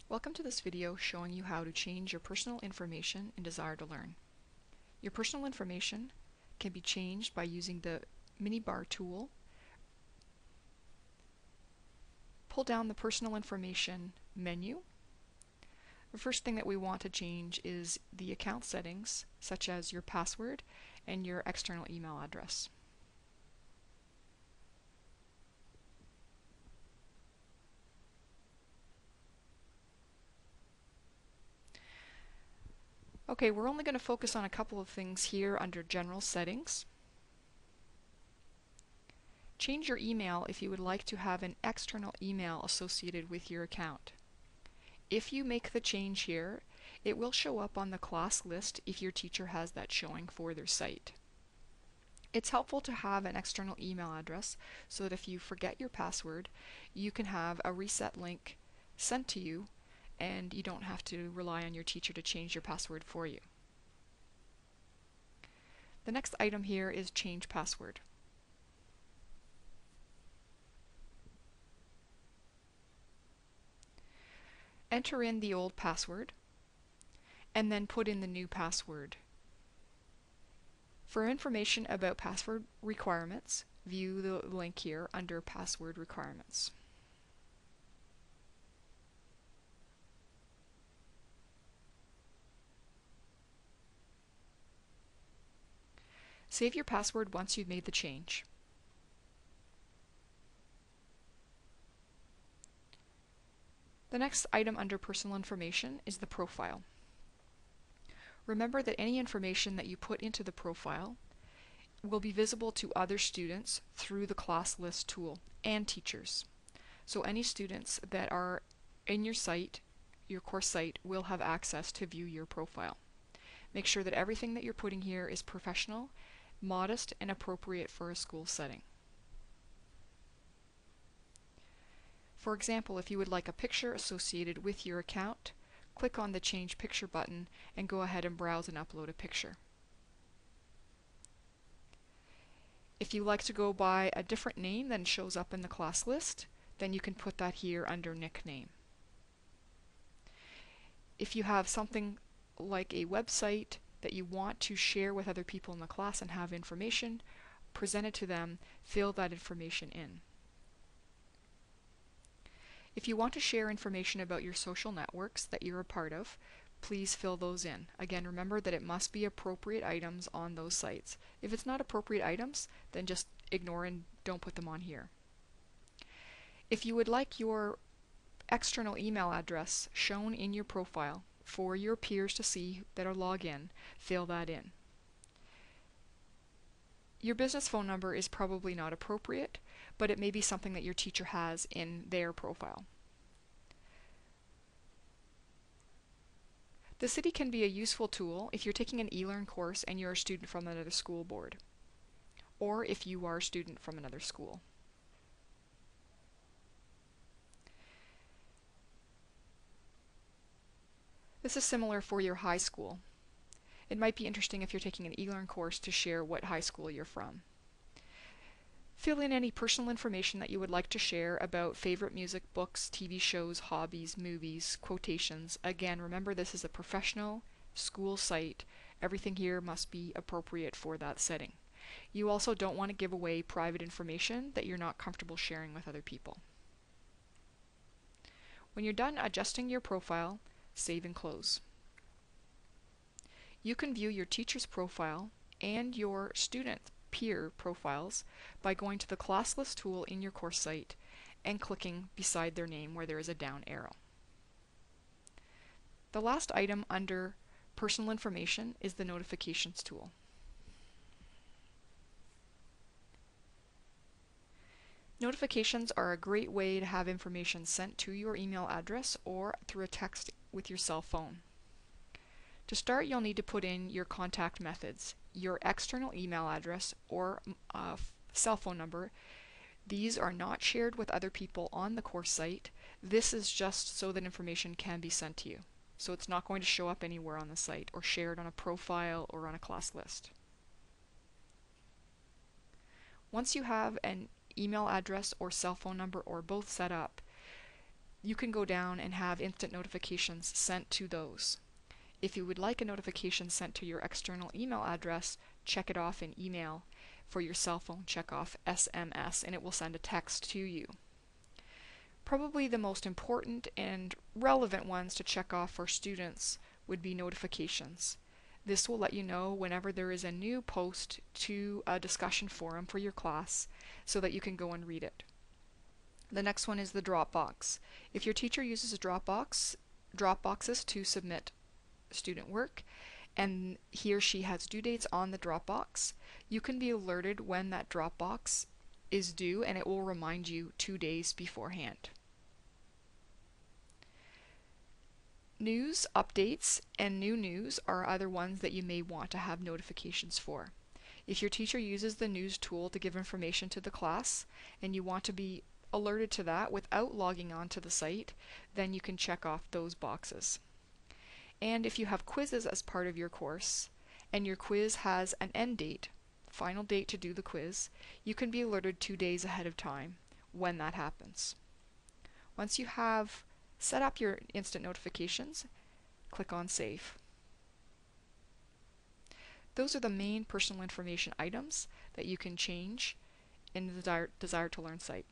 Welcome to this video showing you how to change your personal information in Desire to Learn. Your personal information can be changed by using the mini bar tool. Pull down the Personal Information menu. The first thing that we want to change is the account settings, such as your password and your external email address. Okay, we're only going to focus on a couple of things here under General Settings. Change your email if you would like to have an external email associated with your account. If you make the change here, it will show up on the class list if your teacher has that showing for their site. It's helpful to have an external email address so that if you forget your password, you can have a reset link sent to you and you don't have to rely on your teacher to change your password for you. The next item here is change password. Enter in the old password and then put in the new password. For information about password requirements, view the link here under Password Requirements. Save your password once you've made the change. The next item under Personal Information is the profile. Remember that any information that you put into the profile will be visible to other students through the class list tool and teachers. So any students that are in your site, your course site, will have access to view your profile. Make sure that everything that you're putting here is professional, modest, and appropriate for a school setting. For example, if you would like a picture associated with your account, click on the Change Picture button and go ahead and browse and upload a picture. If you like to go by a different name than shows up in the class list, then you can put that here under nickname. If you have something like a website that you want to share with other people in the class and have information presented to them, fill that information in. If you want to share information about your social networks that you're a part of, please fill those in. Again, remember that it must be appropriate items on those sites. If it's not appropriate items, then just ignore and don't put them on here. If you would like your external email address shown in your profile for your peers to see that are logged in, fill that in. Your business phone number is probably not appropriate, but it may be something that your teacher has in their profile. The city can be a useful tool if you're taking an eLearn course and you're a student from another school board, or if you are a student from another school. This is similar for your high school. It might be interesting if you're taking an eLearn course to share what high school you're from. Fill in any personal information that you would like to share about favorite music, books, TV shows, hobbies, movies, quotations. Again, remember this is a professional school site. Everything here must be appropriate for that setting. You also don't want to give away private information that you're not comfortable sharing with other people. When you're done adjusting your profile, save and close. You can view your teacher's profile and your student peer profiles by going to the class list tool in your course site and clicking beside their name where there is a down arrow. The last item under Personal Information is the Notifications tool. Notifications are a great way to have information sent to your email address or through a text with your cell phone. To start, you'll need to put in your contact methods, your external email address or cell phone number. These are not shared with other people on the course site. This is just so that information can be sent to you. So it's not going to show up anywhere on the site or shared on a profile or on a class list. Once you have an email address or cell phone number or both set up, you can go down and have instant notifications sent to those. If you would like a notification sent to your external email address, check it off in email. For your cell phone, check off SMS and it will send a text to you. Probably the most important and relevant ones to check off for students would be notifications. This will let you know whenever there is a new post to a discussion forum for your class so that you can go and read it. The next one is the Dropbox. If your teacher uses Dropboxes to submit student work and he or she has due dates on the Dropbox, you can be alerted when that Dropbox is due and it will remind you 2 days beforehand. News, updates, and new news are other ones that you may want to have notifications for. If your teacher uses the news tool to give information to the class and you want to be alerted to that without logging on to the site, then you can check off those boxes. And if you have quizzes as part of your course and your quiz has an end date, final date to do the quiz, you can be alerted 2 days ahead of time when that happens. Once you have set up your instant notifications, click on Save. Those are the main personal information items that you can change in the Desire to Learn site.